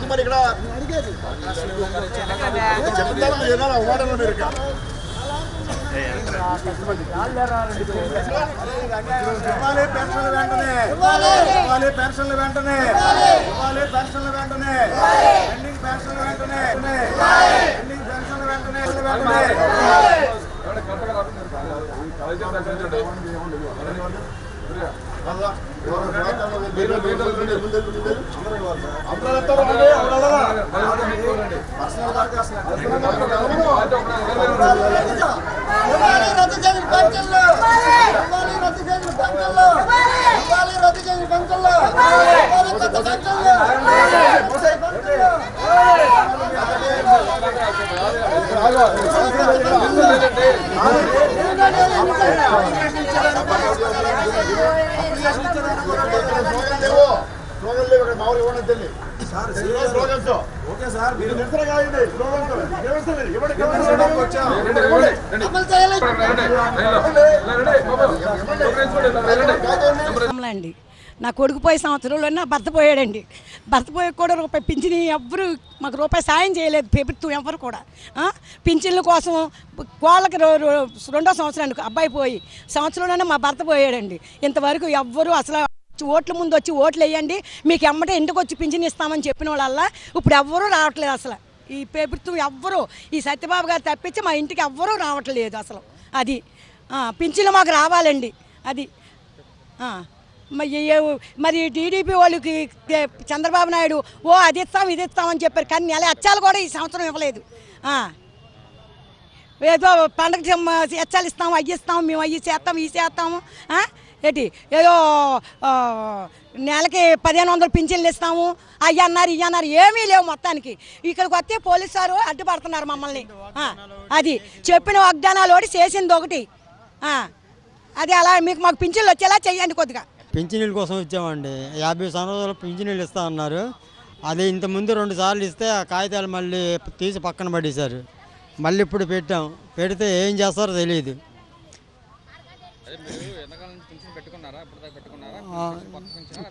మరి ఇక్కడ పెన్షన్లు వెంటనే పెన్షన్లు వెంటనే పెండింగ్ పెన్షన్లు వెంటనే పెండింగ్ పెన్షన్లు వెంటనే అండి నా కొడుకు పోయే సంవత్సరంలో నా భర్త పోయాడండి. భర్త పోయి కూడా రూపాయి పింఛని ఎవ్వరు మాకు రూపాయి సాయం చేయలేదు ప్రభుత్వం ఎవరు కూడా. పింఛన్ల కోసం వాళ్ళకి రెండో సంవత్సరానికి అబ్బాయి పోయి సంవత్సరంలోనే మా భర్త పోయాడండి. ఇంతవరకు ఎవ్వరు అసలు ఓట్ల ముందు వచ్చి ఓట్లు వేయండి మీకు ఎమ్మటే ఇంటికి వచ్చి పింఛన్ ఇస్తామని చెప్పిన వాళ్ళ ఇప్పుడు ఎవ్వరూ రావట్లేదు. అసలు ఈ ప్రభుత్వం ఎవ్వరూ ఈ సత్యబాబు గారు తప్పించి మా ఇంటికి ఎవ్వరూ రావట్లేదు అసలు. అది పింఛన్లు మాకు రావాలండి. అది మరి టీడీపీ వాళ్ళకి చంద్రబాబు నాయుడు అది ఇస్తాం ఇది ఇస్తామని చెప్పారు, కానీ నెల అచ్చాలు కూడా ఈ సంవత్సరం ఇవ్వలేదు. ఏదో పండగ ఎచ్చాలు ఇస్తాము అవి ఇస్తాము మేము అవి చేస్తాము ఈ చేస్తాము ఏంటి ఏదో నెలకి 1500 పింఛన్లు ఇస్తాము అవి అన్నారు ఇవి అన్నారు, ఏమీ లేవు. మొత్తానికి ఇక్కడికి వస్తే పోలీసు వారు అడ్డుపడుతున్నారు మమ్మల్ని. అది చెప్పిన వాగ్దానాలు ఒకటి చేసింది ఒకటి. అది అలా మీకు మాకు పింఛన్లు వచ్చేలా చెయ్యండి. కొద్దిగా పింఛనీళ్ళ కోసం ఇచ్చామండి. 50 సంవత్సరాలు పింఛనీళ్ళు ఇస్తా అన్నారు. అది ఇంతకుముందు 2 సార్లు ఇస్తే ఆ కాగితాలు మళ్ళీ తీసి పక్కన పడేశారు. మళ్ళీ ఇప్పుడు పెట్టాం, పెడితే ఏం చేస్తారో తెలియదు.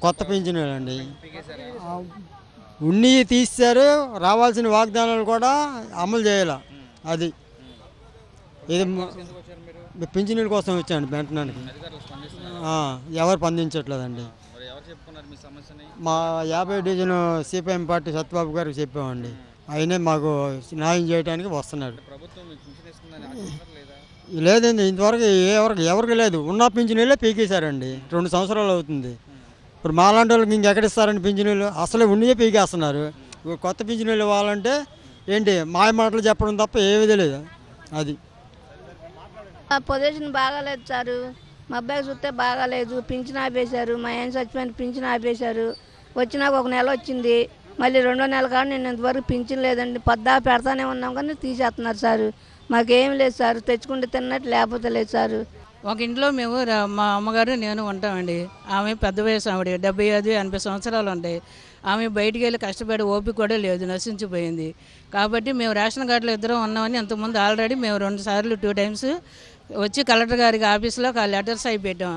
కొత్త పింఛనీళ్ళు అండి ఉన్ని తీశారు. రావాల్సిన వాగ్దానాలు కూడా అమలు చేయాల. అది ఇది పింఛనీళ్ళ కోసం వచ్చాండి పెట్టడానికి. ఎవరు స్పందించట్లేదండి. మా 50 డివిజన్ సిపిఎం పార్టీ సత్యబాబు గారికి చెప్పామండి. ఆయనే మాకు న్యాయం చేయడానికి వస్తున్నాడు. లేదండి ఇంతవరకు ఎవరికి లేదు. ఉన్న పింఛనీళ్ళే పీకేశారండి. 2 సంవత్సరాలు అవుతుంది. ఇప్పుడు మాలాంటి వాళ్ళకి ఇంకెక్కడిస్తారండి పింఛనీళ్ళు? అసలే ఉన్నయే పీకేస్తున్నారు. కొత్త పింఛనీళ్ళు ఇవ్వాలంటే ఏంటి మాయ మాటలు చెప్పడం తప్ప ఏమీ తెలియదు. అది పొజిషన్ బాగాలేదు సారు. మా అబ్బాయికి చూస్తే బాగాలేదు. పింఛన్ ఆపేశారు. మా ఆయన చచ్చిపోయిన పింఛన్ ఆపేశారు. వచ్చినాక 1 నెల వచ్చింది. మళ్ళీ 2వ నెల కానీ నేను ఇంతవరకు పింఛన్ లేదండి. పొద్దా పెడతానే ఉన్నాం కానీ తీసేస్తున్నారు సారు. మాకేం లేదు సారు. తెచ్చుకుంటే తిన్నట్టు లేకపోతే లేదు సారు. ఒక ఇంట్లో మేము మా అమ్మగారు నేను ఉంటామండి. ఆమె పెద్ద వయసు, ఆవిడ 75-80 సంవత్సరాలు ఉంటాయి. ఆమె బయటికి వెళ్ళి కష్టపడి ఓపిక కూడా లేదు, నశించిపోయింది. కాబట్టి మేము రేషన్ కార్డులో ఇద్దరం ఉన్నామని ఇంతకుముందు ఆల్రెడీ మేము 2 సార్లు 2 టైమ్స్ వచ్చి కలెక్టర్ గారికి ఆఫీస్లో లెటర్స్ అవి పెట్టాం.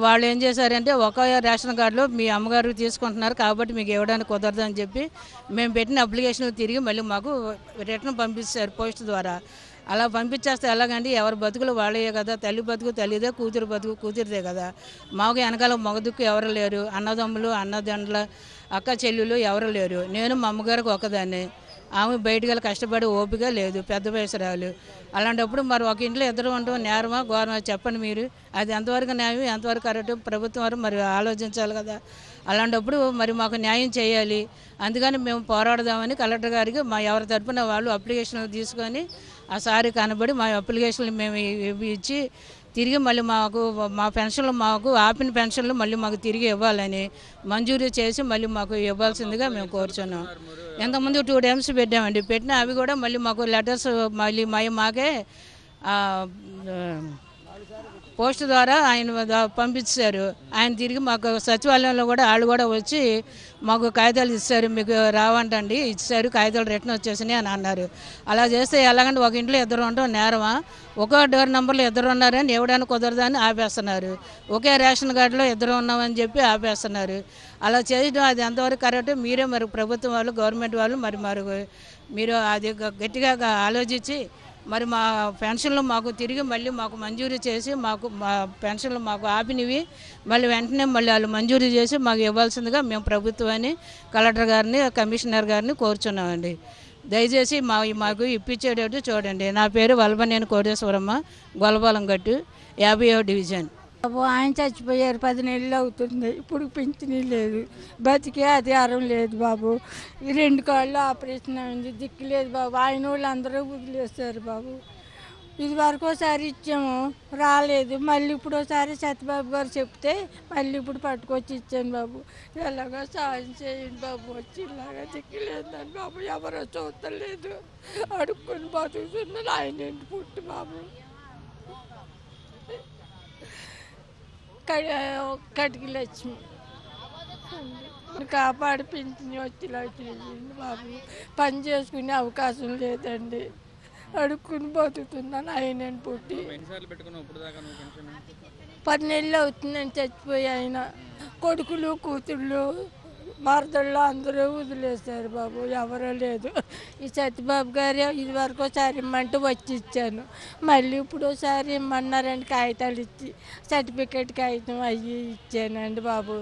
వాళ్ళు ఏం చేశారంటే ఒక రేషన్ కార్డులో మీ అమ్మగారు తీసుకుంటున్నారు కాబట్టి మీకు ఇవ్వడానికి కుదరదు అని చెప్పి మేము పెట్టిన అప్లికేషన్ తిరిగి మళ్ళీ మాకు రిటర్న్ పంపిస్తారు పోస్ట్ ద్వారా. అలా పంపించేస్తే ఎలాగండి? ఎవరి బతుకులు వాళ్ళే కదా. తల్లి బతుకు తల్లిదే, కూతురు బతుకు కూతురిదే కదా. మాకు వెనకాల మగదుక్కు ఎవరు లేరు. అన్నదమ్ములు అన్నదండ్ల అక్క చెల్లెలు ఎవరు లేరు. నేను మా అమ్మగారికి ఒకదాన్ని. ఆమె బయటికి వెళ్ళి కష్టపడి ఓపిక లేదు, పెద్ద వయసురాలు. అలాంటప్పుడు మరి ఒక ఇంట్లో ఇద్దరు ఉండడం నేరమా ఘోరమా చెప్పండి మీరు. అది ఎంతవరకు న్యాయం, ఎంతవరకు కరెక్ట్? ప్రభుత్వం వారు మరి ఆలోచించాలి కదా. అలాంటప్పుడు మరి మాకు న్యాయం చేయాలి. అందుకని మేము పోరాడదామని కలెక్టర్ గారికి మా ఎవరి తరపున వాళ్ళు అప్లికేషన్ తీసుకొని ఆ సారి కనబడి మా అప్లికేషన్లు మేము ఇచ్చి తిరిగి మళ్ళీ మాకు మా పెన్షన్లు మాకు ఆపిన పెన్షన్లు మళ్ళీ మాకు తిరిగి ఇవ్వాలని మంజూరు చేసి మళ్ళీ మాకు ఇవ్వాల్సిందిగా మేము కోరుచున్నాం. ఇంతకుముందు 2 టైమ్స్ పెట్టామండి. పెట్టినా అవి కూడా మళ్ళీ మాకు లెటర్స్ మళ్ళీ మాకే పోస్ట్ ద్వారా ఆయన పంపించారు. ఆయన తిరిగి మాకు సచివాలయంలో కూడా వాళ్ళు కూడా వచ్చి మాకు కాగితాలు ఇస్తారు, మీకు రావంటండి, ఇచ్చారు, కాగితాలు రిటర్న్ వచ్చేసినాయి అని అన్నారు. అలా చేస్తే ఎలాగంటే ఒక ఇంట్లో ఇద్దరు ఉండడం నేరమా? ఒకే డోర్ నెంబర్లో ఇద్దరు ఉన్నారని ఇవ్వడానికి కుదరదని ఆపేస్తున్నారు. ఒకే రేషన్ కార్డులో ఇద్దరు ఉన్నామని చెప్పి ఆపేస్తున్నారు. అలా చేయడం అది ఎంతవరకు కరెక్ట్? మీరే మరి ప్రభుత్వం వాళ్ళు, గవర్నమెంట్ వాళ్ళు మీరు అది గట్టిగా ఆలోచించి మరి మా పెన్షన్లు మాకు తిరిగి మళ్ళీ మాకు మంజూరు చేసి మా పెన్షన్లు మాకు ఆపినవి మళ్ళీ వెంటనే మళ్ళీ వాళ్ళు మంజూరు చేసి మాకు ఇవ్వాల్సిందిగా మేము ప్రభుత్వాన్ని, కలెక్టర్ గారిని, కమిషనర్ గారిని కోరుచున్నామండి. దయచేసి మాకు ఇప్పించేటట్టు చూడండి. నా పేరు వల్బనేని కోటేశ్వరమ్మ, గొల్లపాలెం గట్టు, 50వ డివిజన్. బాబు ఆయన చచ్చిపోయారు, 10 నెలలు అవుతుంది. ఇప్పుడు పింఛనీ లేదు, బతికే అధికారం లేదు బాబు. ఈ 2 కాళ్ళు ఆపరేషన్ అయింది, దిక్కు లేదు బాబు. ఆయన వాళ్ళు అందరూ వదిలేస్తారు బాబు. ఇది వరకు ఒకసారి ఇచ్చాము, రాలేదు. మళ్ళీ ఇప్పుడు ఒకసారి సత్యబాబు గారు చెప్తే మళ్ళీ ఇప్పుడు పట్టుకొచ్చి ఇచ్చాను బాబు. ఎలాగో సాయం చేయండి బాబు, వచ్చి ఇలాగా దిక్కు లేదని బాబు, ఎవరో చూస్తలేదు, అడుక్కొని బతుకుతున్నాను. ఆయన ఏంటి పుట్టి బాబు, కటికి లక్ష్మి కాపాడి పింఛని వచ్చేలా చేయండి బాబు. పని చేసుకునే అవకాశం లేదండి, అడుక్కుని బతుకుతున్నాను. ఆయన పుట్టి 10 నెలలు అవుతుందని చచ్చిపోయి ఆయన. కొడుకులు, కూతుళ్ళు, మరదళ్ళు అందరూ వదిలేశారు బాబు, ఎవరో లేదు. ఈ సత్యబాబు గారు ఇది వరకు ఒకసారి ఇమ్మంటే వచ్చి ఇచ్చాను, మళ్ళీ ఇప్పుడు ఒకసారి ఇమ్మన్నారండి, కాగితాలు ఇచ్చి సర్టిఫికేట్ కాగితం అయ్యి ఇచ్చానండి బాబు.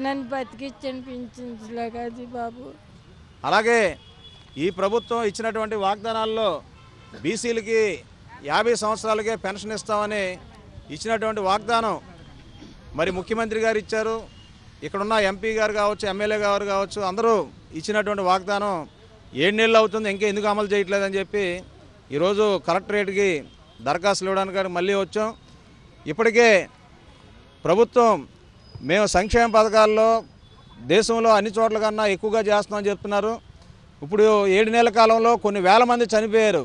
నన్ను బతికిచ్చాను పింఛన్లాగా అది బాబు. అలాగే ఈ ప్రభుత్వం ఇచ్చినటువంటి వాగ్దానాల్లో బీసీలకి 50 సంవత్సరాలకే పెన్షన్ ఇస్తామని ఇచ్చినటువంటి వాగ్దానం మరి ముఖ్యమంత్రి గారు ఇచ్చారు, ఇక్కడున్న ఎంపీ గారు కావచ్చు, ఎమ్మెల్యే గారు కావచ్చు, అందరూ ఇచ్చినటువంటి వాగ్దానం 7 నెలలు అవుతుంది, ఇంకా ఎందుకు అమలు చేయట్లేదని చెప్పి ఈరోజు కలెక్టరేట్కి దరఖాస్తులు ఇవ్వడానికి మళ్ళీ వచ్చాం. ఇప్పటికే ప్రభుత్వం మేము సంక్షేమ పథకాల్లో దేశంలో అన్ని చోట్ల కన్నా ఎక్కువగా చేస్తున్నామని చెప్తున్నారు. ఇప్పుడు 7 నెలల కాలంలో కొన్ని వేల మంది చనిపోయారు.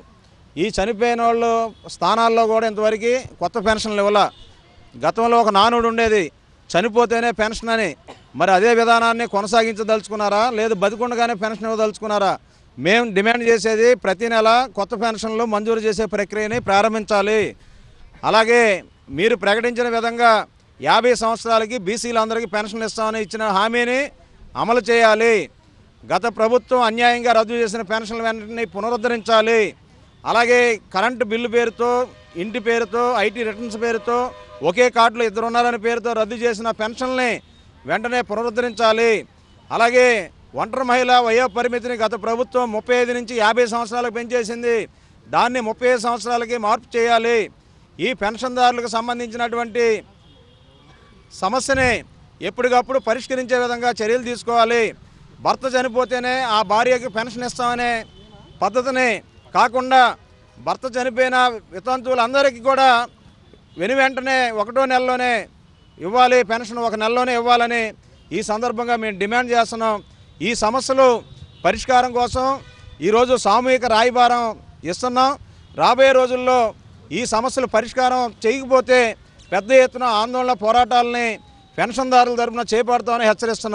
ఈ చనిపోయిన వాళ్ళు స్థానాల్లో కూడా ఇంతవరకు కొత్త పెన్షన్లు ఇవ్వాల. గతంలో ఒక నానుడు ఉండేది, చనిపోతేనే పెన్షన్ అని. మరి అదే విధానాన్ని కొనసాగించదలుచుకున్నారా, లేదు బతికుండగానే పెన్షన్ ఇవ్వదలుచుకున్నారా? మేము డిమాండ్ చేసేది ప్రతి నెల కొత్త పెన్షన్లు మంజూరు చేసే ప్రక్రియని ప్రారంభించాలి. అలాగే మీరు ప్రకటించిన విధంగా 50 సంవత్సరాలకి బీసీలందరికీ పెన్షన్లు ఇస్తామని ఇచ్చిన హామీని అమలు చేయాలి. గత ప్రభుత్వం అన్యాయంగా రద్దు చేసిన పెన్షన్ల వెంటనే పునరుద్ధరించాలి. అలాగే కరెంటు బిల్లు పేరుతో, ఇంటి పేరుతో, ఐటీ రిటర్న్స్ పేరుతో, ఒకే కార్డులో 2 ఉన్నారని పేరుతో రద్దు చేసిన పెన్షన్ని వెంటనే పునరుద్ధరించాలి. అలాగే ఒంటరి మహిళ వయో పరిమితిని గత ప్రభుత్వం 35 నుంచి 50 సంవత్సరాలకు పెంచేసింది, దాన్ని 35 సంవత్సరాలకి మార్పు చేయాలి. ఈ పెన్షన్దారులకు సంబంధించినటువంటి సమస్యని ఎప్పటికప్పుడు పరిష్కరించే విధంగా చర్యలు తీసుకోవాలి. భర్త చనిపోతేనే ఆ భార్యకి పెన్షన్ ఇస్తామనే పద్ధతిని కాకుండా భర్త చనిపోయిన వితంతువులందరికీ కూడా వెంటనే 1వ నెలలోనే ఇవ్వాలి, పెన్షన్ 1 నెలలోనే ఇవ్వాలని ఈ సందర్భంగా మేము డిమాండ్ చేస్తున్నాం. ఈ సమస్యలు పరిష్కారం కోసం ఈరోజు సామూహిక రాయబారం ఇస్తున్నాం. రాబోయే రోజుల్లో ఈ సమస్యలు పరిష్కారం చేయకపోతే పెద్ద ఎత్తున ఆందోళన, పోరాటాలని పెన్షన్దారుల తరపున చేపడతామని హెచ్చరిస్తున్నాం.